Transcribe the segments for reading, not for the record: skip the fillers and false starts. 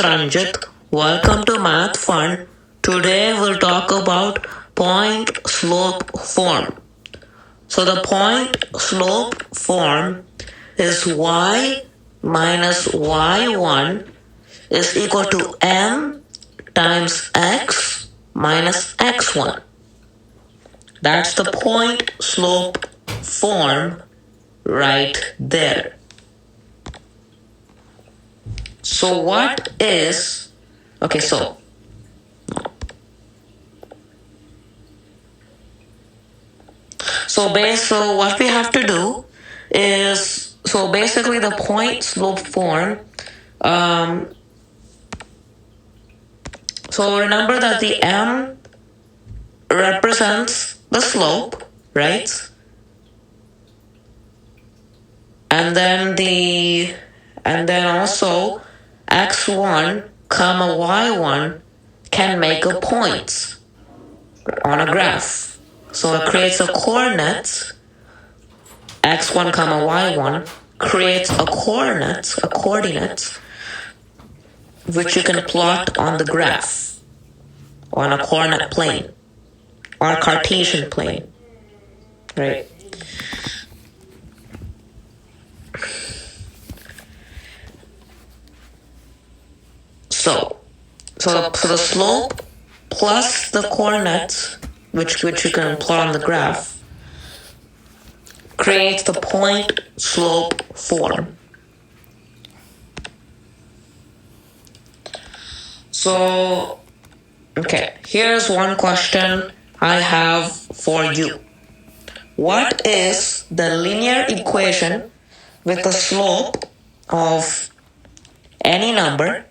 Ranjit. Welcome to Math Fun. Today we'll talk about point slope form. So the point slope form is y minus y1 is equal to m times x minus x1. That's the point slope form right there. So what is, okay, so what we have to do is, so basically the point slope form, so remember that the m represents the slope, right? And then also x1 comma y1 can make a point on a graph. So it creates a coordinate, x1 comma y1 creates a coordinate which you can plot on the graph on a coordinate plane or Cartesian plane, right? So the slope plus the coordinates, which you can plot on the graph, creates the point slope form. So, okay, here's one question I have for you. What is the linear equation with the slope of any number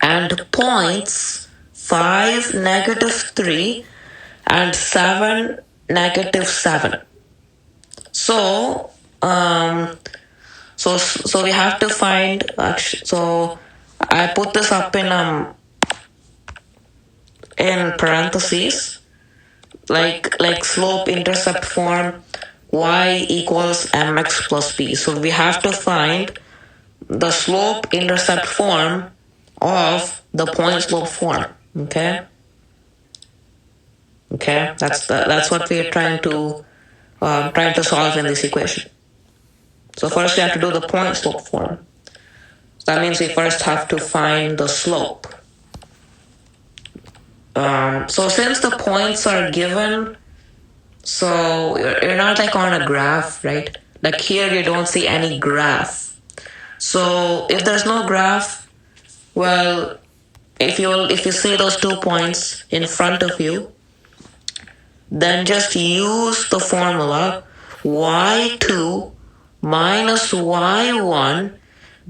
and points 5, -3 and 7, -7? So we have to find, so I put this up in parentheses, like slope intercept form y equals mx plus b. So we have to find the slope intercept form of the point slope form. Okay, that's what we are trying to solve in this equation. So first we have to do the point slope form. So that means we first have to find the slope. So since the points are given, so you're not like on a graph, right? Like here you don't see any graph. So if there's no graph, well, if you see those 2 points in front of you, then just use the formula y2 minus y1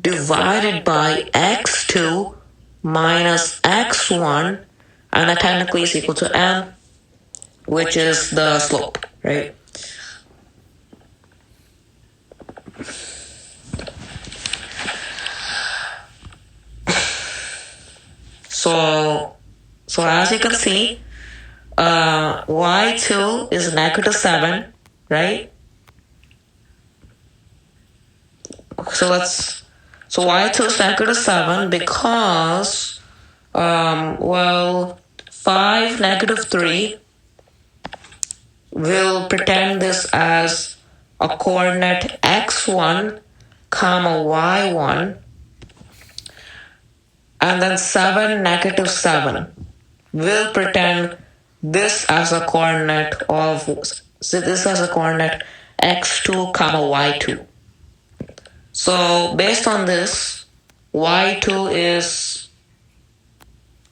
divided by x2 minus x1, and that technically is equal to m, which is the slope, right? So as you can see, y2 is -7, right? So y2 is -7 because, 5, -3 will pretend this as a coordinate x1 comma y1, and then 7, -7 will pretend this as a coordinate x2 comma y2. So based on this, y2 is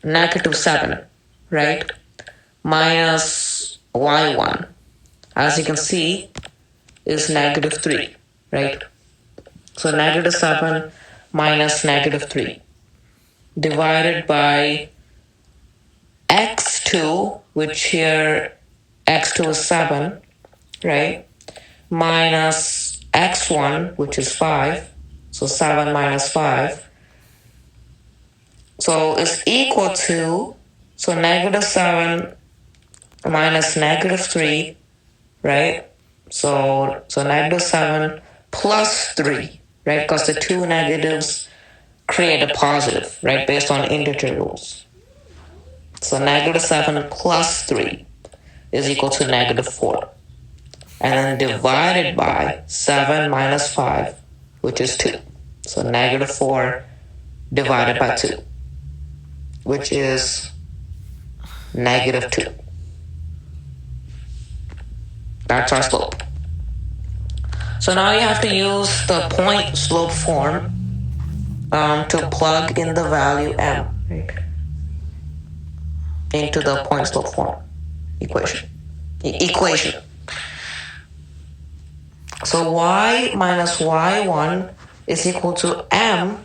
-7, right? Minus y1, as you can see, is -3, right? So -7 minus -3 divided by x2, which here x2 is 7, right? Minus x1, which is 5. So 7 minus 5. So is equal to, so -7 minus -3, right? So -7 plus 3, right? Because the two negatives create a positive, right, based on integer rules. So negative 7 plus 3 is equal to negative 4. And then divided by 7 minus 5, which is 2. So negative 4 divided by 2, which is negative 2. That's our slope. So now you have to use the point slope form to plug in the value m, right, into the point slope form equation. So y minus y1 is equal to m,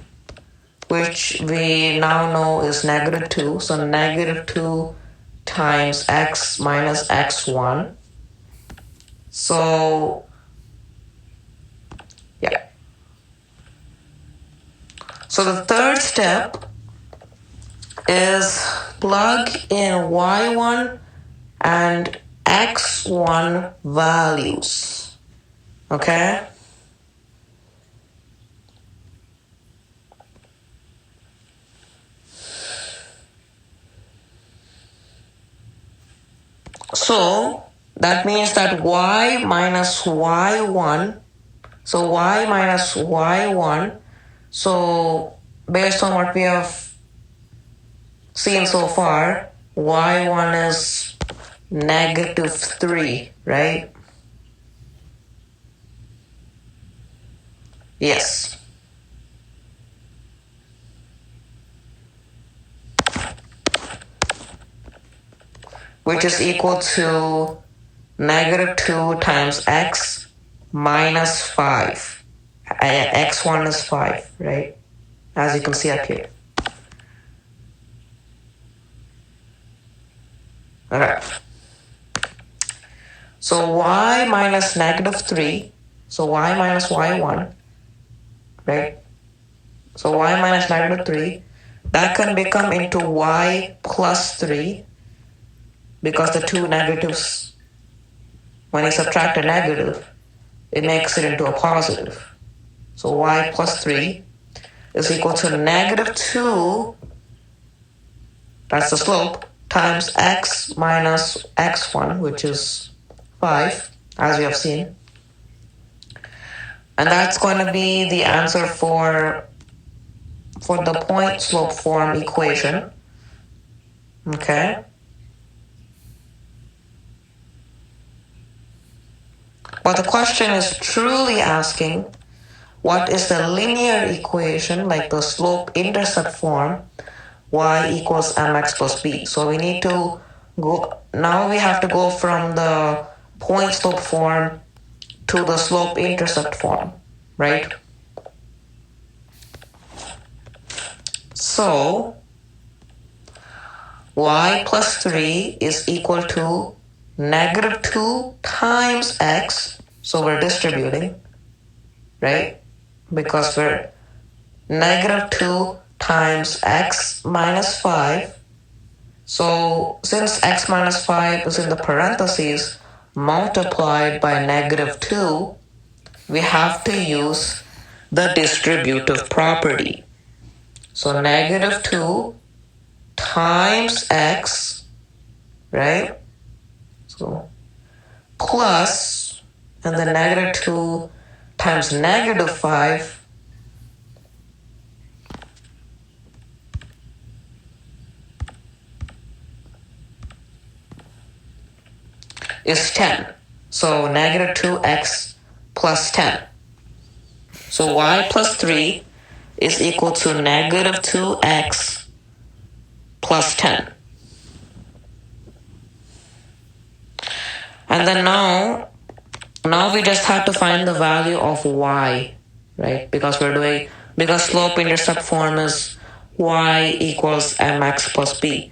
which we now know is negative 2. So negative 2 times x minus x1. So, yeah. So the third step is plug in y1 and x1 values. Okay? So that means that y minus y1, so y minus y1, so based on what we have seen so far, y1 is negative 3, right? Yes. Which is equal to negative 2 times x minus 5. X1 is 5, right? As you can see up here. Alright. So y minus negative 3, so y minus y1, right? So y minus negative 3, that can become into y plus 3, because the two negatives, when you subtract a negative, it makes it into a positive. So y plus 3 is equal to negative 2, that's the slope, times x minus x1, which is 5, as we have seen. And that's going to be the answer for the point slope form equation. Okay? But the question is truly asking, what is the linear equation, like the slope-intercept form, y equals mx plus b? So we need to go, now we have to go from the point slope form to the slope-intercept form, right? So y plus 3 is equal to negative 2 times x, so we're distributing, right? Because we're negative 2 times x minus 5. So since x minus 5 is in the parentheses multiplied by negative 2, we have to use the distributive property. So negative 2 times x, right? So plus, and then negative 2 times negative 5 is 10. So negative 2x plus 10. So y plus 3 is equal to negative 2x plus 10. And then now we just have to find the value of y, right? Because slope-intercept form is y equals mx plus b.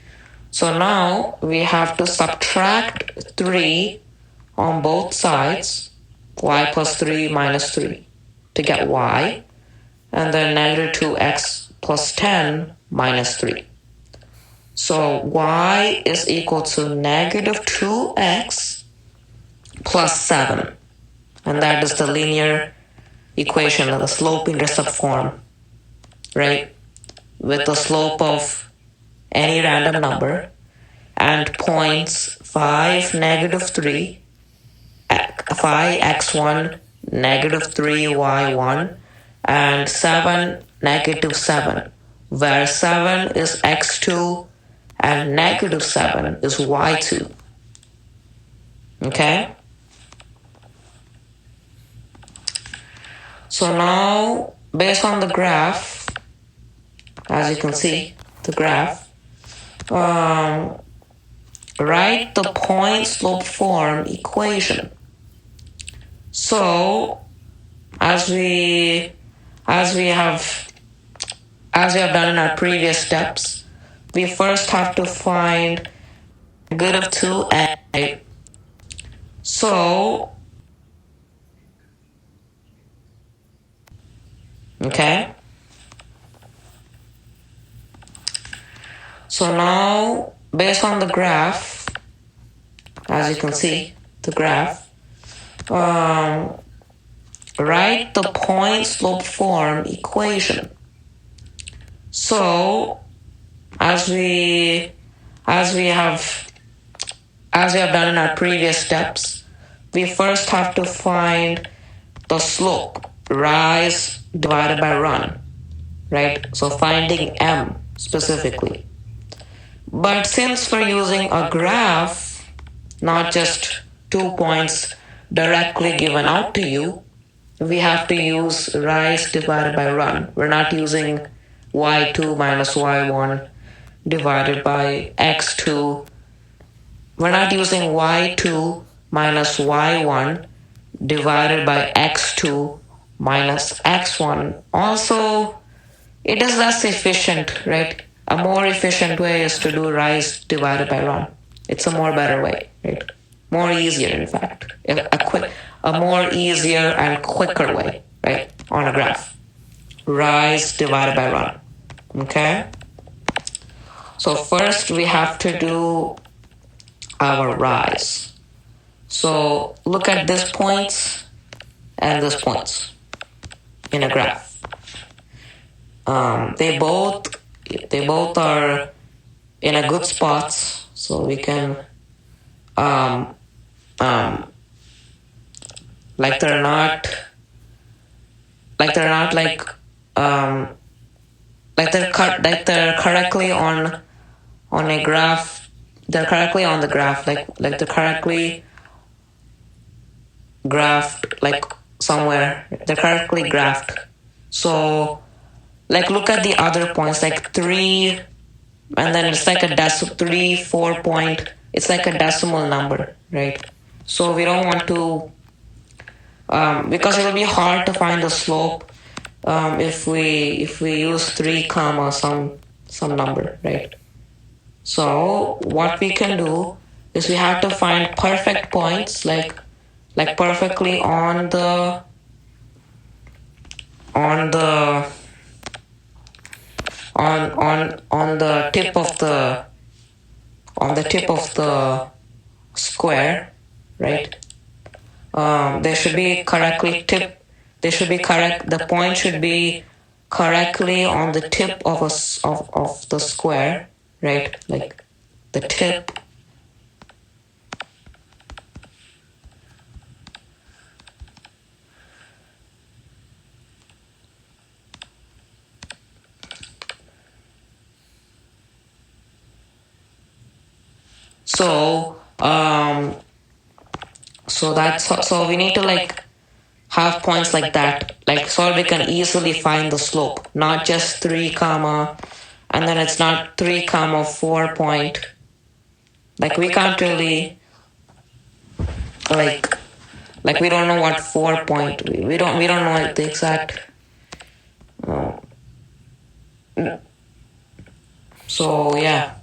So now we have to subtract 3 on both sides, y plus 3 minus 3, to get y, and then negative 2x plus 10 minus 3. So y is equal to negative 2x plus 7. And that is the linear equation of the slope-intercept form, right? with a slope of any random number and points 5, -3, 5x1, -3y1, and 7, -7, where 7 is x2 and -7 is y2. Okay? So now, based on the graph, as you can see, the graph, write the point slope form equation. So, as we have done in our previous steps, we first have to find good of 2a. So, okay. So now, based on the graph, as you can see, the graph, write the point slope form equation. So, as we have done in our previous steps, we first have to find the slope, rise divided by run, right? So finding m specifically. But since we're using a graph, not just 2 points directly given out to you, we have to use rise divided by run. We're not using y2 minus y1 divided by x2. We're not using y2 minus y1 divided by x2 minus x1. Also, it is less efficient, right? A more efficient way is to do rise divided by run. It's a more better way, right? More easier, in fact. A more easier and quicker way, right? On a graph. Rise divided by run. Okay? So first we have to do our rise. So look at these points and these points in a graph. They both are in a good spots, so we can like they're not like they're correctly on a graph. They're correctly on the graph, like they're correctly graphed, like somewhere. They're correctly graphed. So, like, look at the other points, like 3, and then it's like a 3, 4 point. It's like a decimal number, right? So we don't want to, because it will be hard to find the slope if we use 3 comma some number, right? So what we can do is we have to find perfect points, like perfectly on the tip of the square, right? They should be correctly tip. They should be correct. The point should be correctly on the tip of the square, right? Like the tip. So we need to like have points like that, like so we can easily find the slope, not just 3 comma, and then it's not 3 comma 4 point. Like we can't really like we don't know what 4 point. We don't know the exact. So yeah.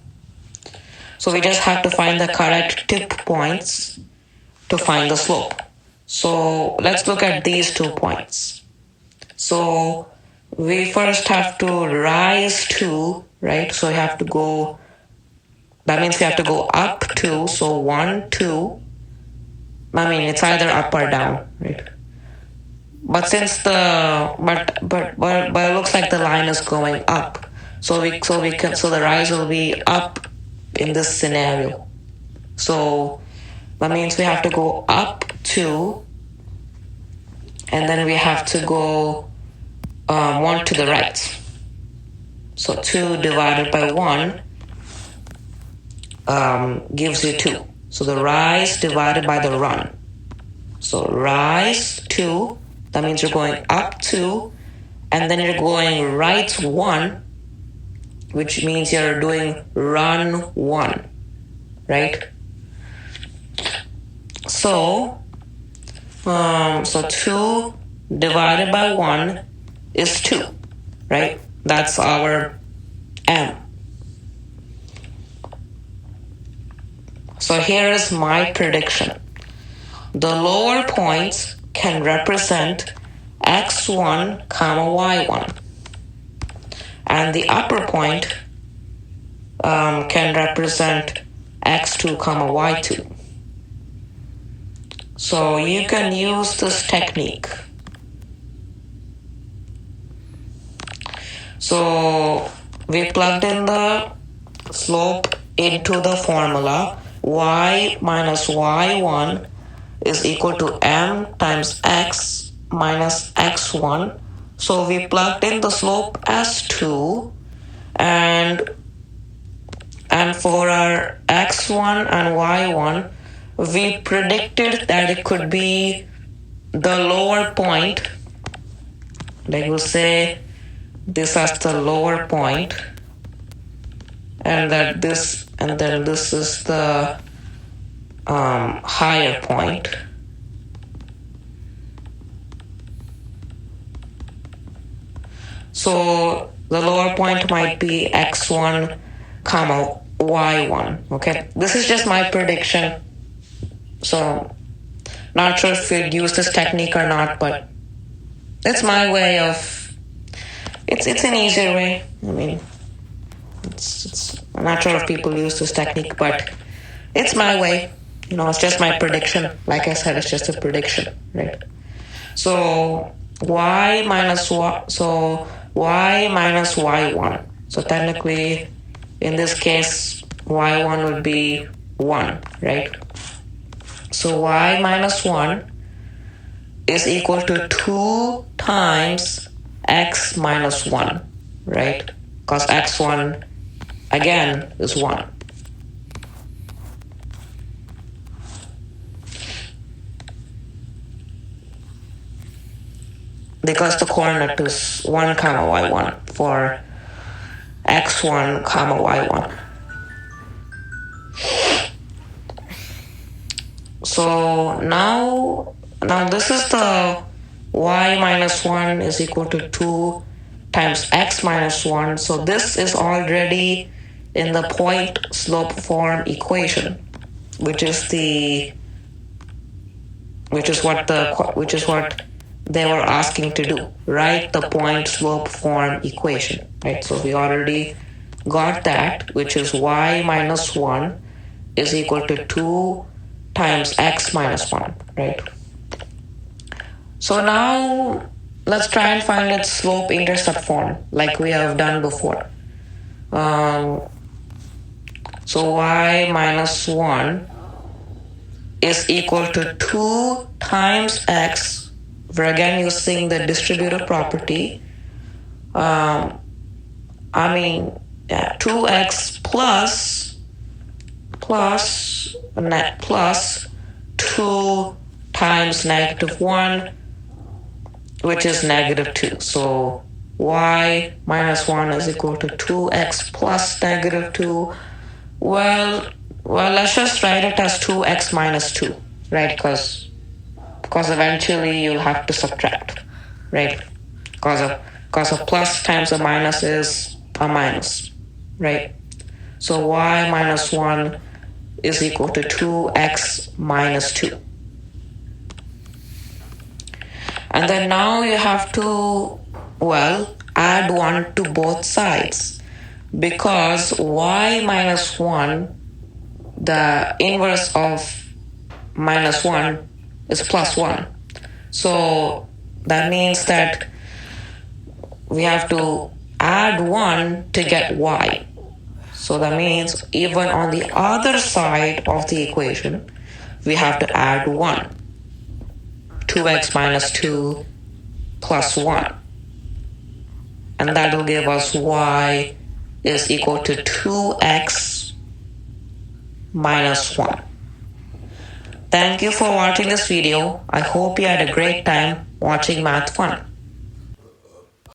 So we just have to find the correct tip points to find the slope. So let's look at these 2 points. So we first have to rise to, right? So we have to go, that means we have to go up 2. So 1, 2. I mean, it's either up or down, right? But since but it looks like the line is going up. So the rise will be up in this scenario. So that means we have to go up 2, and then we have to go 1 to the right. So 2 divided by 1 gives you 2. So the rise divided by the run. So rise 2, that means you're going up 2, and then you're going right 1, which means you're doing run 1, right? So 2 divided by 1 is 2, right? That's our m. So here is my prediction. The lower points can represent x1, y1. And the upper point can represent x2, y2. So you can use this technique. So we plugged in the slope into the formula. Y minus y1 is equal to m times x minus x1. So we plugged in the slope as 2, and for our x1 and y1, we predicted that it could be the lower point. Like we'll say this as the lower point, and that this, and then this is the higher point. So the lower point might be x1, y1. Okay, this is just my prediction. So not sure if you'd use this technique or not, but it's my way of. It's an easier way. I mean, I'm not sure if people use this technique, but it's my way. It's just my prediction. Like I said, it's just a prediction, right? So y minus y1. So technically, in this case, y1 would be 1, right? So y minus 1 is equal to 2 times x minus 1, right? Because x1 again is 1. Because the coordinate is 1, y1 for x1, y1. So now this is the y minus 1 is equal to 2 times x minus 1. So this is already in the point slope form equation, which is what they were asking to do. Write the point slope form equation, right? So we already got that, which is y minus 1 is equal to 2 times x minus 1, right? So now let's try and find its slope intercept form like we have done before. So y minus 1 is equal to 2 times x. We're again using the distributive property. 2x plus 2 times negative 1, which is negative 2. So y minus 1 is equal to 2x plus negative 2. Well, let's just write it as 2x minus 2, right? Because eventually you'll have to subtract, right? Because a plus times a minus is a minus, right? So y minus 1 is equal to 2x minus 2. And then now you have to, add 1 to both sides, because y minus 1, the inverse of minus 1 is plus 1. So that means that we have to add 1 to get y. So that means even on the other side of the equation, we have to add 1. 2x minus 2 plus 1. And that will give us y is equal to 2x minus 1. Thank you for watching this video. I hope you had a great time watching Math Fun.